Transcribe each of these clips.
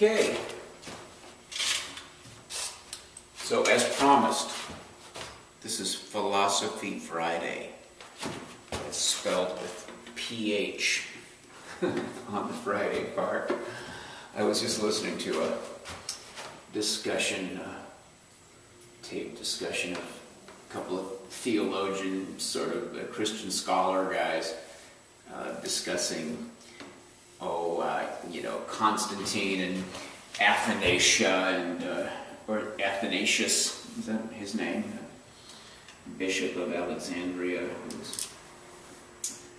Okay. So as promised, this is Philosophy Friday. It's spelled with PH on the Friday part. I was just listening to a discussion, tape discussion of a couple of theologians, sort of Christian scholar guys, discussing, Constantine and Athanasius, or Athanasius, is that his name? Bishop of Alexandria, who was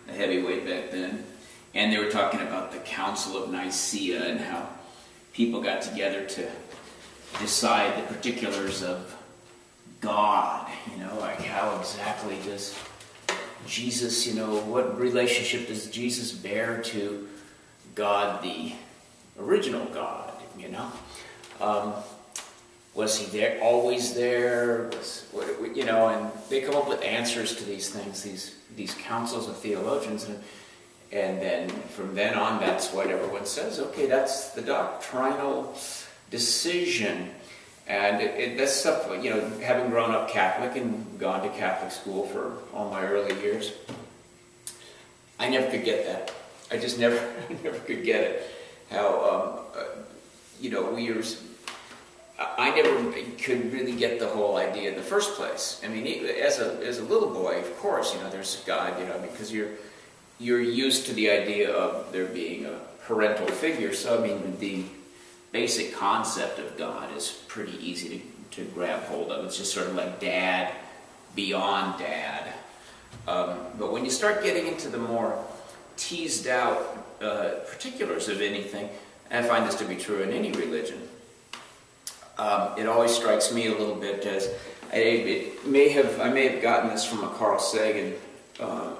a heavyweight back then. And they were talking about the Council of Nicaea and how people got together to decide the particulars of God, like how exactly does Jesus, what relationship does Jesus bear to God, the original God, was he there, always there, and they come up with answers to these things, these councils of theologians, and then from then on, that's what everyone says. Okay, that's the doctrinal decision. And that's stuff, having grown up Catholic and gone to Catholic school for all my early years, I never could get that. I just never could get it. How, I never could really get the whole idea in the first place. I mean, as a little boy, of course, there's God, because you're used to the idea of there being a parental figure. So, the basic concept of God is pretty easy to grab hold of. It's just sort of like dad beyond dad. But when you start getting into the more teased out particulars of anything, and I find this to be true in any religion, it always strikes me a little bit as I may have gotten this from a Carl Sagan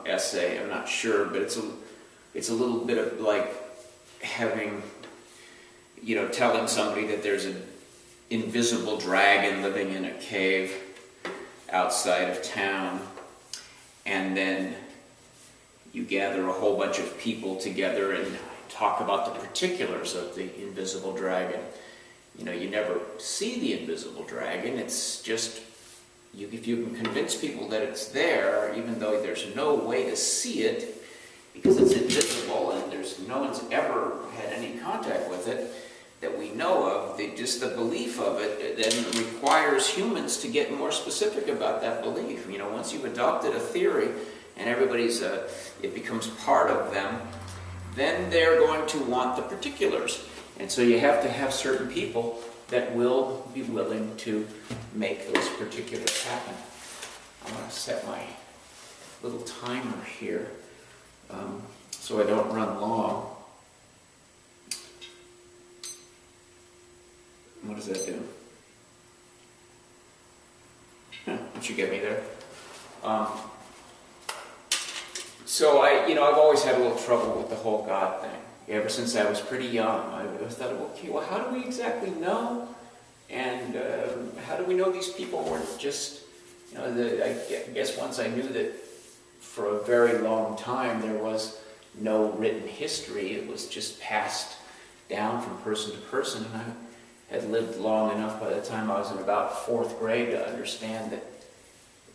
essay. I'm not sure, but it's a little bit of like having, telling somebody that there's an invisible dragon living in a cave outside of town, and then you gather a whole bunch of people together and talk about the particulars of the invisible dragon. You never see the invisible dragon. It's just, if you can convince people that it's there, even though there's no way to see it, because it's invisible and no one's ever had any contact with it that we know of, just the belief of it then requires humans to get more specific about that belief. Once you've adopted a theory and it becomes part of them, then they're going to want the particulars. And so you have to have certain people that will be willing to make those particulars happen. I'm going to set my little timer here so I don't run long. What does that do? Once you get me there. So I've always had a little trouble with the whole God thing. Ever since I was pretty young, I always thought, okay, well, how do we exactly know? And how do we know these people weren't just, I guess once I knew that for a very long time there was no written history, it was just passed down from person to person, and I had lived long enough by the time I was in about 4th grade to understand that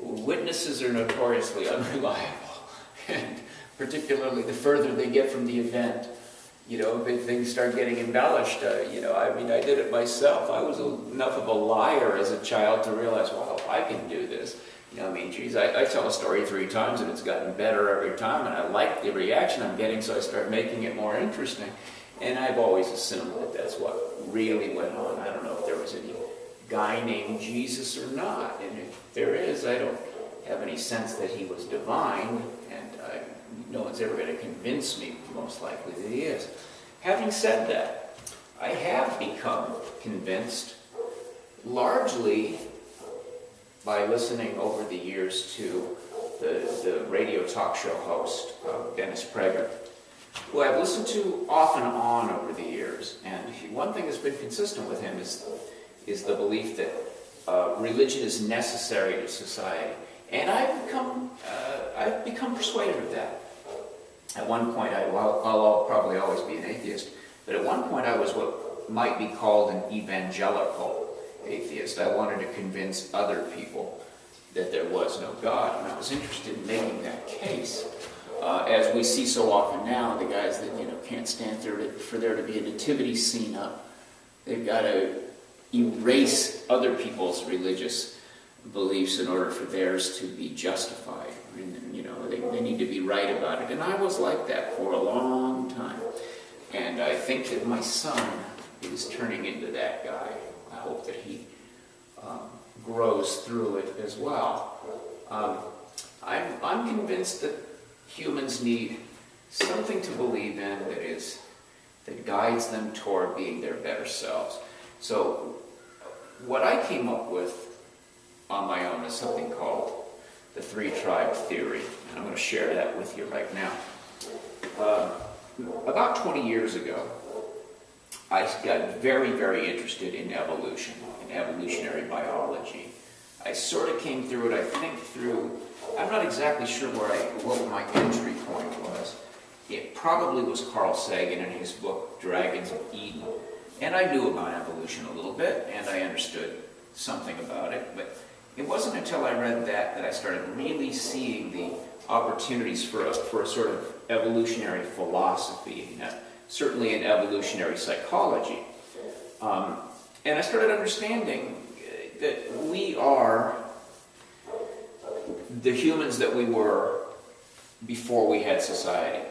witnesses are notoriously unreliable, and particularly the further they get from the event, if things start getting embellished, I did it myself. I was enough of a liar as a child to realize, wow, if I can do this, I tell a story 3 times and it's gotten better every time, and I like the reaction I'm getting, so I start making it more interesting. And I've always assumed that that's what really went on. I don't know if there was any guy named Jesus or not, and if there is, I don't have any sense that he was divine, and no one's ever going to convince me, most likely, that he is. Having said that, I have become convinced largely by listening over the years to the radio talk show host, Dennis Prager, who I've listened to off and on over the years. And one thing that's been consistent with him is the belief that religion is necessary to society. And I've become persuaded of that. At one point, I'll probably always be an atheist, but at one point I was what might be called an evangelical atheist. I wanted to convince other people that there was no God, and I was interested in making that case. As we see so often now, the guys that can't stand for there to be a nativity scene up, they've got to erase other people's religious beliefs in order for theirs to be justified. And, they need to be right about it. And I was like that for a long time. And I think that my son is turning into that guy. I hope that he grows through it as well. I'm convinced that humans need something to believe in that guides them toward being their better selves. So what I came up with on my own is something called the three-tribe theory. And I'm going to share that with you right now. About 20 years ago, I got very, very interested in evolution, in evolutionary biology. I sort of came through it, I think through, I'm not exactly sure what my entry point was. It probably was Carl Sagan in his book, Dragons of Eden. And I knew about evolution a little bit, and I understood something about it, but it wasn't until I read that I started really seeing the opportunities for a sort of evolutionary philosophy, certainly in evolutionary psychology. And I started understanding that we are the humans that we were before we had society.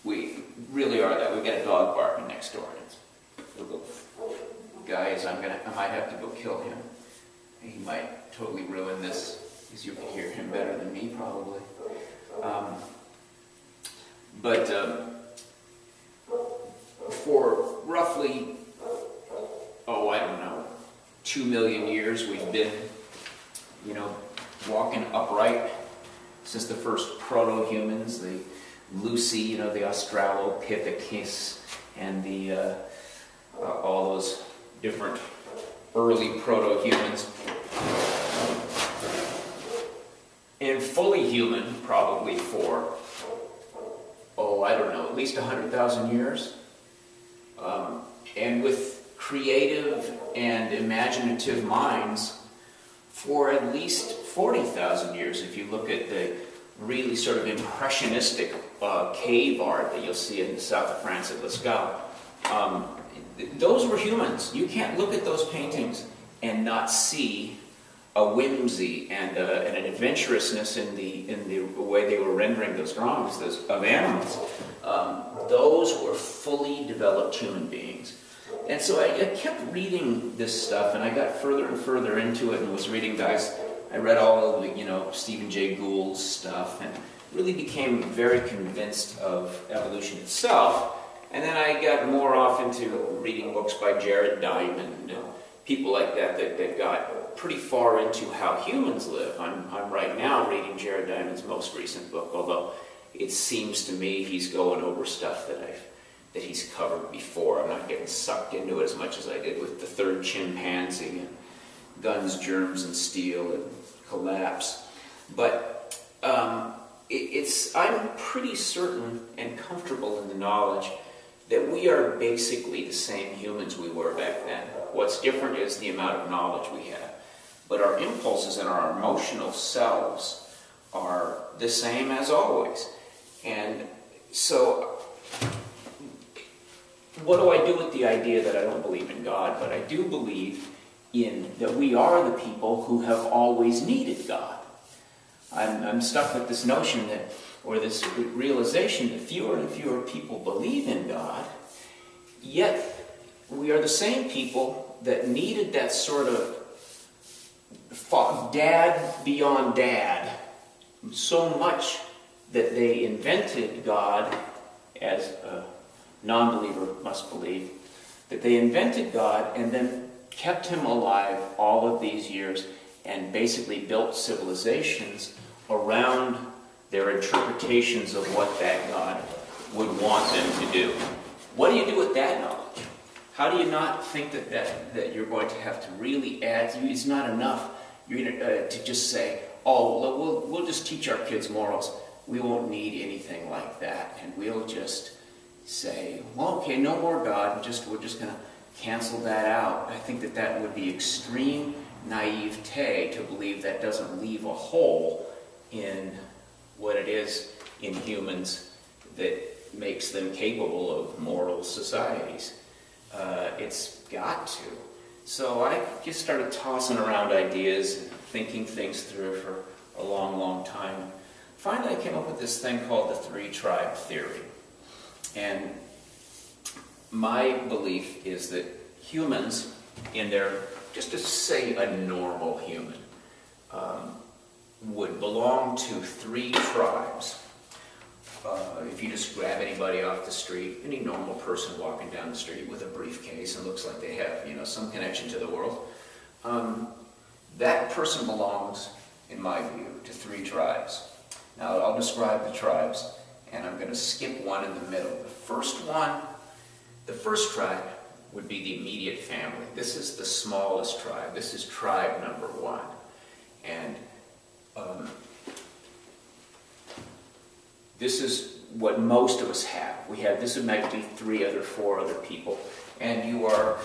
We really are that. We've got a dog barking next door. The little guy I might have to go kill him. He might totally ruin this, because you can hear him better than me probably. For roughly, 2 million years we've been, walking upright since the first proto-humans, the Lucy, the Australopithecus, and the all those different early proto-humans. And fully human probably for, at least 100,000 years. And with creative and imaginative minds for at least 40,000 years. If you look at the really sort of impressionistic cave art that you'll see in the south of France at Lascaux, those were humans. You can't look at those paintings and not see a whimsy and an adventurousness in the way they were rendering those drawings of animals. Those were fully developed human beings. And so I kept reading this stuff, and I got further and further into it, and was reading guys. I read all of the, Stephen Jay Gould's stuff, and really became very convinced of evolution itself. And then I got more off into reading books by Jared Diamond and people like that got pretty far into how humans live. I'm right now reading Jared Diamond's most recent book, although it seems to me he's going over stuff that he's covered before. I'm not getting sucked into it as much as I did with the third chimpanzee and guns, germs, and steel and collapse. But I'm pretty certain and comfortable in the knowledge that we are basically the same humans we were back then. What's different is the amount of knowledge we have. But our impulses and our emotional selves are the same as always. And so, what do I do with the idea that I don't believe in God? But I do believe in that we are the people who have always needed God. I'm stuck with this notion that, or this realization that fewer and fewer people believe in God, yet we are the same people that needed that sort of dad beyond dad so much that they invented God, as a non-believer must believe, that they invented God and then kept him alive all of these years and basically built civilizations around their interpretations of what that God would want them to do. What do you do with that knowledge? How do you not think that you're going to have to really add? It's not enough to just say, oh, we'll just teach our kids morals. We won't need anything like that. And we'll just say, well, okay, no more God. We're just going to cancel that out. I think that that would be extreme naivete to believe that doesn't leave a hole in what it is in humans that makes them capable of moral societies. It's got to. So I just started tossing around ideas and thinking things through for a long, long time. Finally, I came up with this thing called the three-tribe theory. And my belief is that humans, in their, just to say a normal human, would belong to three tribes. If you just grab anybody off the street, any normal person walking down the street with a briefcase and looks like they have, some connection to the world, that person belongs, in my view, to three tribes. Now, I'll describe the tribes, and I'm going to skip one in the middle. The first tribe would be the immediate family. This is the smallest tribe. This is tribe number one. And this is what most of us have. This would might be four other people. And your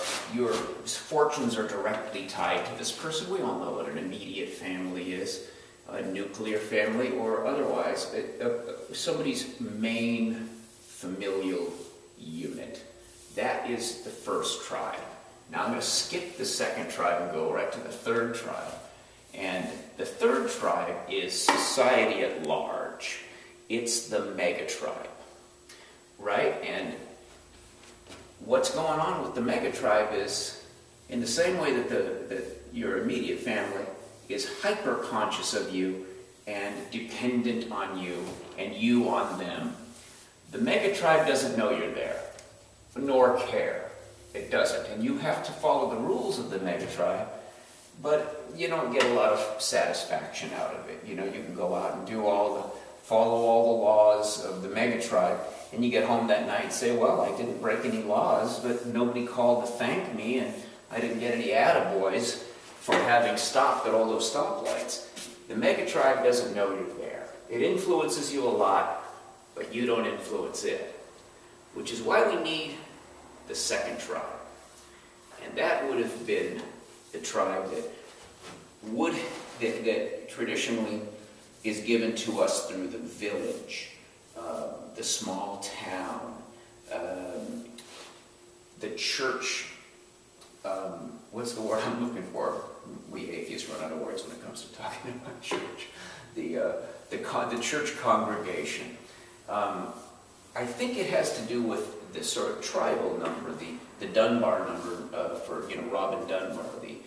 fortunes are directly tied to this person. We all know what an immediate family is. A nuclear family or otherwise. Somebody's main familial unit. That is the first tribe. Now I'm going to skip the second tribe and go right to the third tribe. And the third tribe is society at large. It's the mega tribe, right? And what's going on with the mega tribe is, in the same way that your immediate family is hyper-conscious of you and dependent on you and you on them, the mega tribe doesn't know you're there, nor care. It doesn't. And you have to follow the rules of the mega tribe, but you don't get a lot of satisfaction out of it. You can go out and follow all the laws of the mega tribe, and you get home that night and say, well, I didn't break any laws, but nobody called to thank me, and I didn't get any attaboys for having stopped at all those stoplights. The mega tribe doesn't know you're there. It influences you a lot, but you don't influence it, which is why we need the second tribe. And that would have been the tribe that traditionally is given to us through the village, the small town, the church. What's the word I'm looking for? We atheists run out of words when it comes to talking about church. The church congregation. I think it has to do with the sort of tribal number, the Dunbar number for Robin Dunbar, the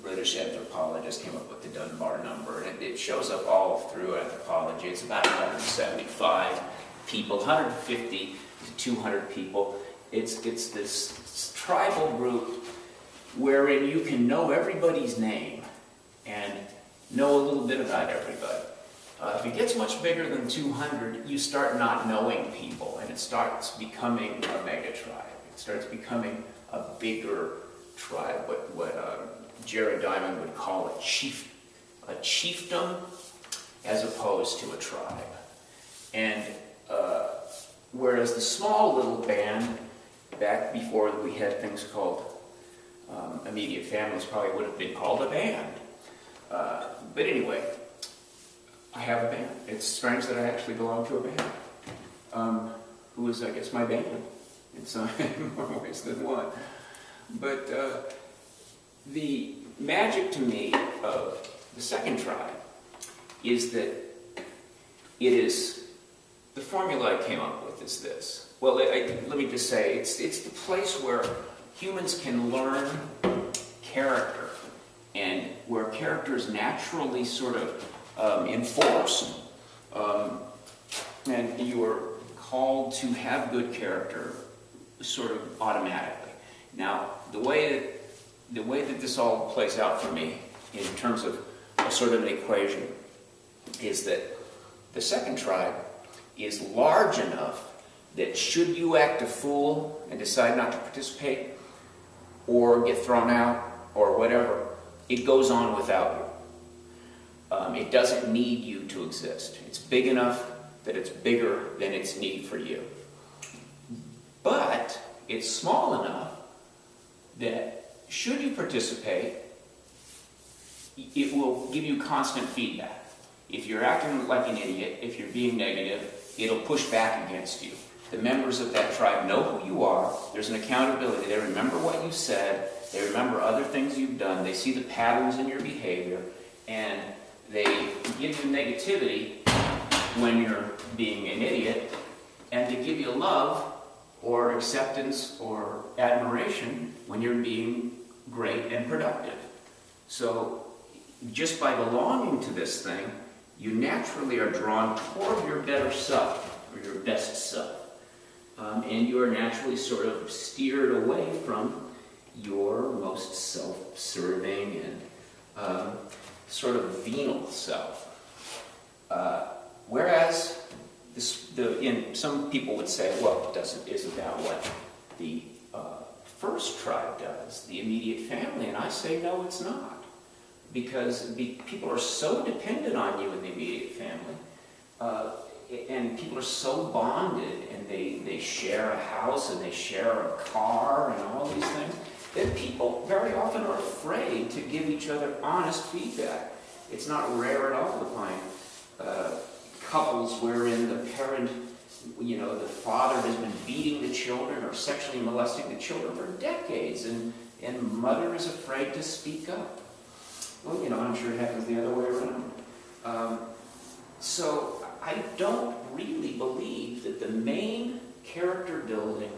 British anthropologist came up with the Dunbar number, and it shows up all through anthropology. It's about 175 people, 150 to 200 people. It's this tribal group wherein you can know everybody's name and know a little bit about everybody. If it gets much bigger than 200, you start not knowing people, and it starts becoming a mega tribe. It starts becoming a bigger tribe, what Jared Diamond would call a chiefdom, as opposed to a tribe. And whereas the small little band, back before we had things called immediate families, probably would have been called a band. But anyway, I have a band. It's strange that I actually belong to a band, who is, I guess, my band in some more ways than one. But the magic to me of the second tribe is that it is, the formula I came up with is this. Well, let me just say, it's the place where humans can learn character, and where character is naturally sort of enforced, and you are called to have good character sort of automatically. Now, the way that this all plays out for me in terms of a sort of an equation is that the second tribe is large enough that should you act a fool and decide not to participate or get thrown out or whatever, it goes on without you. It doesn't need you to exist. It's big enough that it's bigger than its need for you. But it's small enough that should you participate, it will give you constant feedback. If you're acting like an idiot, if you're being negative, it'll push back against you. The members of that tribe know who you are. There's an accountability. They remember what you said. They remember other things you've done. They see the patterns in your behavior, and they give you negativity when you're being an idiot, and they give you love or acceptance or admiration when you're being great and productive. So just by belonging to this thing, you naturally are drawn toward your better self, or your best self. And you are naturally sort of steered away from your most self-serving and sort of venal self. Whereas some people would say, well, it isn't that what the first tribe does, the immediate family? And I say, no, it's not. Because people are so dependent on you in the immediate family, and people are so bonded, and they share a house, and they share a car, and all these things, that people very often are afraid to give each other honest feedback. It's not rare at all to find couples wherein the parent, the father has been beating the children or sexually molesting the children for decades, and mother is afraid to speak up. Well, I'm sure it happens the other way around. So I don't really believe that the main character building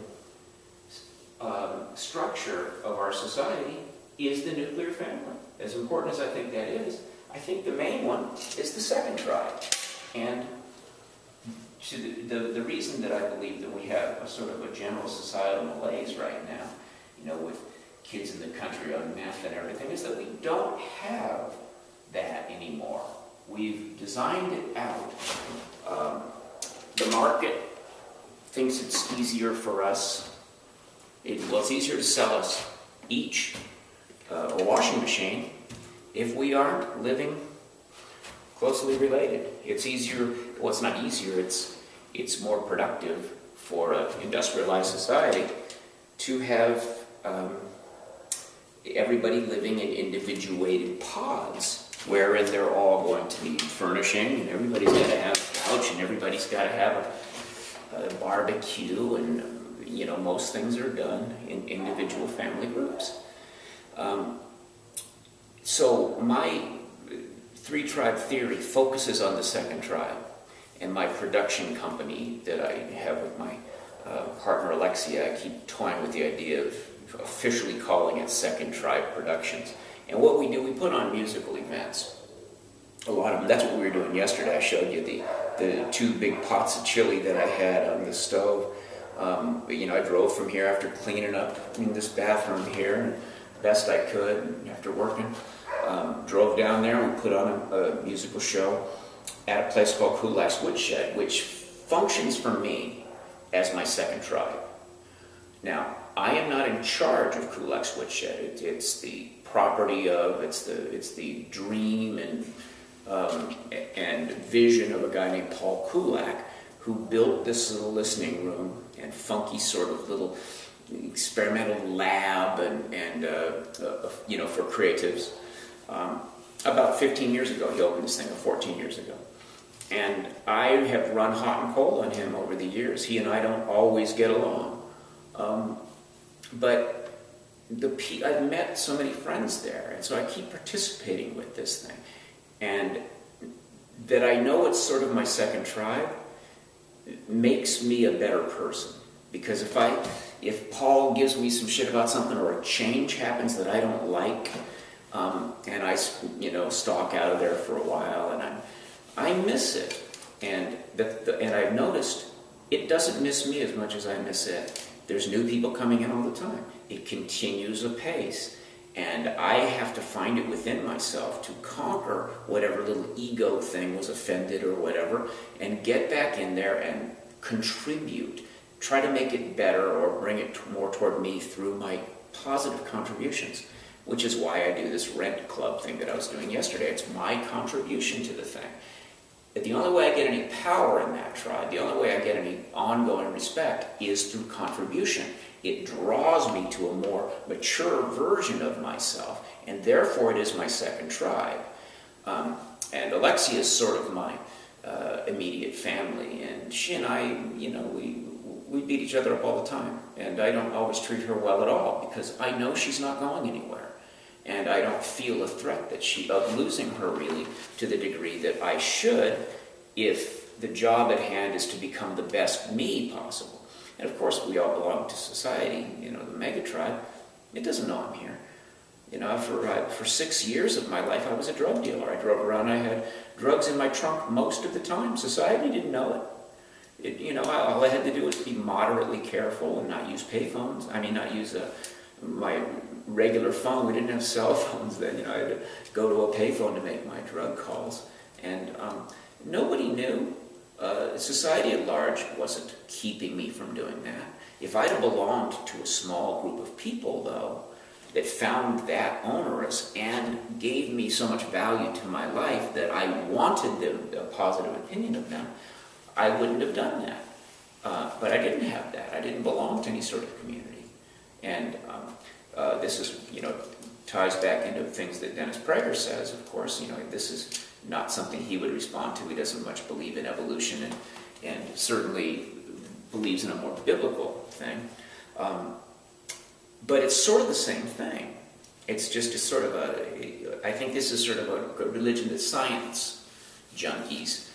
structure of our society is the nuclear family. As important as I think that is, I think the main one is the second tribe. And the reason that I believe that we have a sort of a general societal malaise right now, with kids in the country on meth and everything, is that we don't have that anymore. We've designed it out. The market thinks it's easier for us. It's easier to sell us each a washing machine if we aren't living closely related. It's easier. Well, it's not easier. It's more productive for an industrialized society to have everybody living in individuated pods, wherein they're all going to need furnishing, and everybody's got to have a couch, and everybody's got to have a barbecue, and most things are done in individual family groups. So my three-tribe theory focuses on the second tribe, and my production company that I have with my partner Alexia, I keep toying with the idea of officially calling it Second Tribe Productions. And what we do, we put on musical events. A lot of them. That's what we were doing yesterday. I showed you the 2 big pots of chili that I had on the stove. I drove from here after cleaning up in this bathroom here, best I could after working. Drove down there and we put on a musical show at a place called Kulak's Woodshed, which functions for me as my second tribe. Now, I am not in charge of Kulak's Woodshed. It's the property of, it's the dream and vision of a guy named Paul Kulak, who built this little listening room and funky sort of little experimental lab and for creatives. About 15 years ago, he opened this thing, or 14 years ago. And I have run hot and cold on him over the years. He and I don't always get along. But I've met so many friends there, and so I keep participating with this thing. And that I know it's sort of my second tribe makes me a better person. Because if Paul gives me some shit about something, or a change happens that I don't like, and I stalk out of there for a while, and I miss it. And I've noticed it doesn't miss me as much as I miss it. There's new people coming in all the time. It continues apace. And I have to find it within myself to conquer whatever little ego thing was offended or whatever, and get back in there and contribute. Try to make it better or bring it more toward me through my positive contributions, which is why I do this rent club thing that I was doing yesterday. It's my contribution to the thing. The only way I get any power in that tribe, the only way I get any ongoing respect is through contribution. it draws me to a more mature version of myself, and therefore it is my second tribe. And Alexia is sort of my immediate family, and she and I, we beat each other up all the time, and I don't always treat her well at all because I know she's not going anywhere, and I don't feel a threat of losing her really to the degree that I should if the job at hand is to become the best me possible. And of course, we all belong to society, the mega tribe. It doesn't know I'm here. For 6 years of my life, I was a drug dealer. I drove around, I had drugs in my trunk most of the time. Society didn't know it. All I had to do was be moderately careful and not use payphones. Not use my regular phone. We didn't have cell phones then. I had to go to a payphone to make my drug calls. And nobody knew. Society at large wasn't keeping me from doing that. If I'd have belonged to a small group of people, though, that found that onerous and gave me so much value to my life that I wanted a positive opinion of them, I wouldn't have done that. But I didn't have that. I didn't belong to any sort of community. And this is, ties back into things that Dennis Prager says, of course. This is not something he would respond to. He doesn't much believe in evolution and certainly believes in a more biblical thing. But it's sort of the same thing. It's just I think this is sort of a religion that science junkies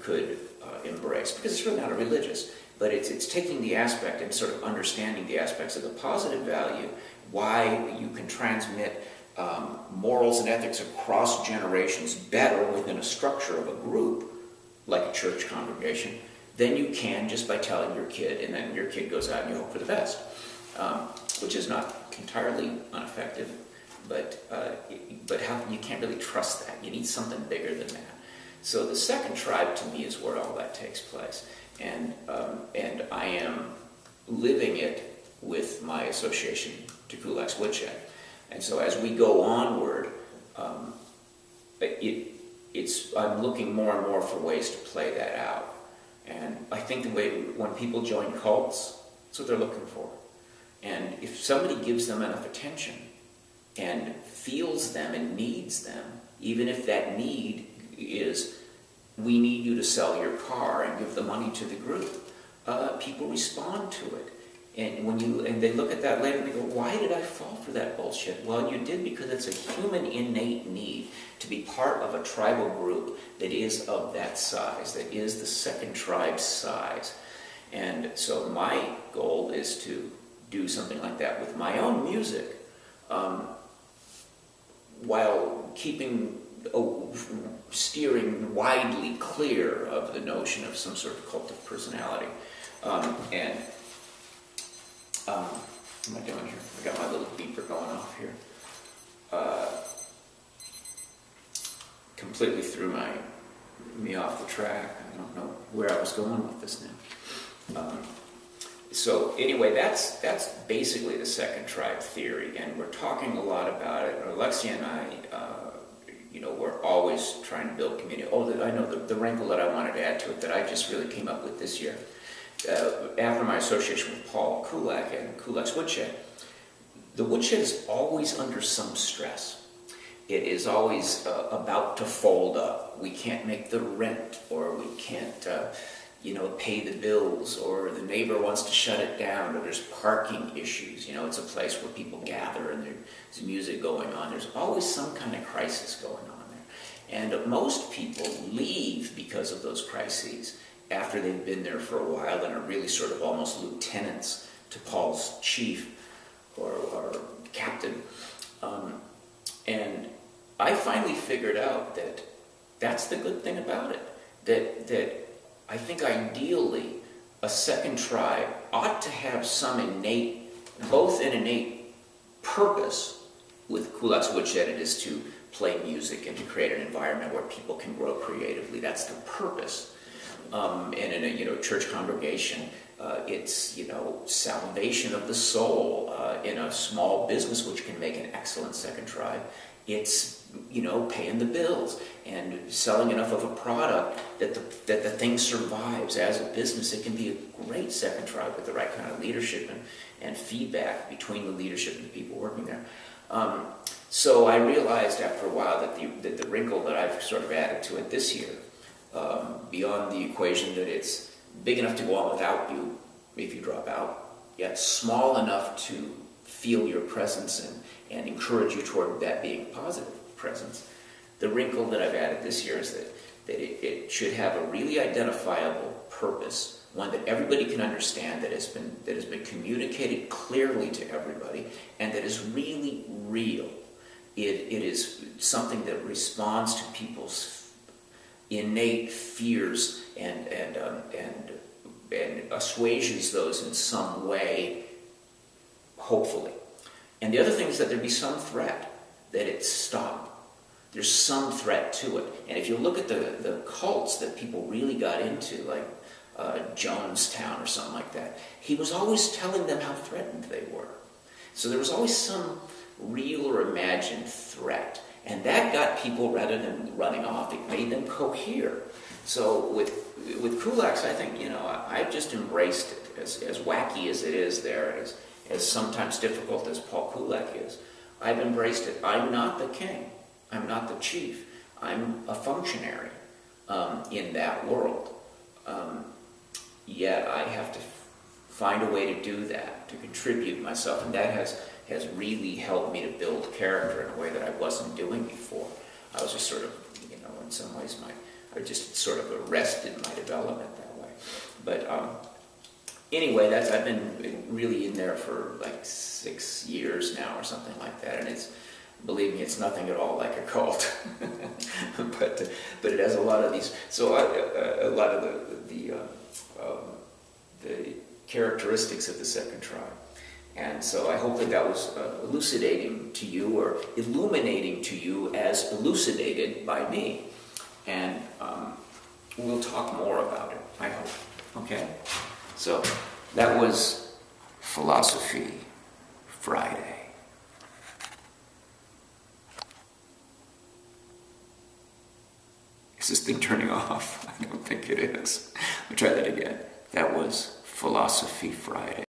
could embrace, because it's really not a religious, but it's taking the aspect and sort of understanding the aspects of the positive value, why you can transmit morals and ethics across generations better within a structure of a group, like a church congregation, than you can just by telling your kid, and then your kid goes out and you hope for the best. Which is not entirely ineffective, but you can't really trust that. You need something bigger than that. So the second tribe to me is where all that takes place, and I am living it with my association to Kulak's Woodshed. And so as we go onward, I'm looking more and more for ways to play that out. And I think when people join cults, that's what they're looking for. And if somebody gives them enough attention and feels them and needs them, even if that need is, we need you to sell your car and give the money to the group, people respond to it. And they look at that later and they go, why did I fall for that bullshit? Well, you did because it's a human innate need to be part of a tribal group that is of that size, that is the second tribe's size. And so my goal is to do something like that with my own music, while steering widely clear of the notion of some sort of cult of personality. What am I doing here? I got my little beeper going off here. Completely threw me off the track. I don't know where I was going with this now. So anyway, that's basically the second tribe theory, and we're talking a lot about it. Alexia and I, we're always trying to build community. Oh, I know the wrinkle that I wanted to add to it that I just really came up with this year. After my association with Paul Kulak and Kulak's Woodshed, the woodshed is always under some stress. It is always about to fold up. We can't make the rent, or we can't pay the bills, or the neighbor wants to shut it down, or there's parking issues. It's a place where people gather and there's music going on. There's always some kind of crisis going on there. And most people leave because of those crises after they've been there for a while and are really sort of almost lieutenants to Paul's chief or captain. And I finally figured out that that's the good thing about it, that I think ideally a second tribe ought to have some innate purpose. With Kulak's Woodshed, it is to play music and to create an environment where people can grow creatively. That's the purpose. And in a church congregation, it's salvation of the soul. In a small business, which can make an excellent second tribe, it's, paying the bills and selling enough of a product that the thing survives as a business. It can be a great second tribe with the right kind of leadership and feedback between the leadership and the people working there. So I realized after a while that the wrinkle that I've sort of added to it this year, beyond the equation that it's big enough to go on without you if you drop out, yet small enough to feel your presence and encourage you toward that being a positive presence. The wrinkle that I've added this year is that it should have a really identifiable purpose, one that everybody can understand, that has been communicated clearly to everybody, and that is really real. It is something that responds to people's innate fears and assuages those in some way, hopefully. And the other thing is that there be some threat, that it stop. There's some threat to it. And if you look at the cults that people really got into, like Jonestown or something like that, he was always telling them how threatened they were. So there was always some real or imagined threat. And that got people, rather than running off, it made them cohere. So with Kulaks, I think, I've just embraced it, as wacky as it is there, as sometimes difficult as Paul Kulak is. I've embraced it. I'm not the king. I'm not the chief. I'm a functionary in that world. Yet I have to find a way to do that, to contribute myself, and that has really helped me to build character in a way that I wasn't doing before. I was just sort of, in some ways, I just sort of arrested my development that way. But anyway, I've been really in there for like 6 years now or something like that, and believe me, it's nothing at all like a cult. but it has a lot of these. So a lot of the characteristics of the second tribe. And so I hope that was elucidating to you, or illuminating to you as elucidated by me. And we'll talk more about it, I hope. Okay? So that was Philosophy Friday. Is this thing turning off? I don't think it is. I'll try that again. That was Philosophy Friday.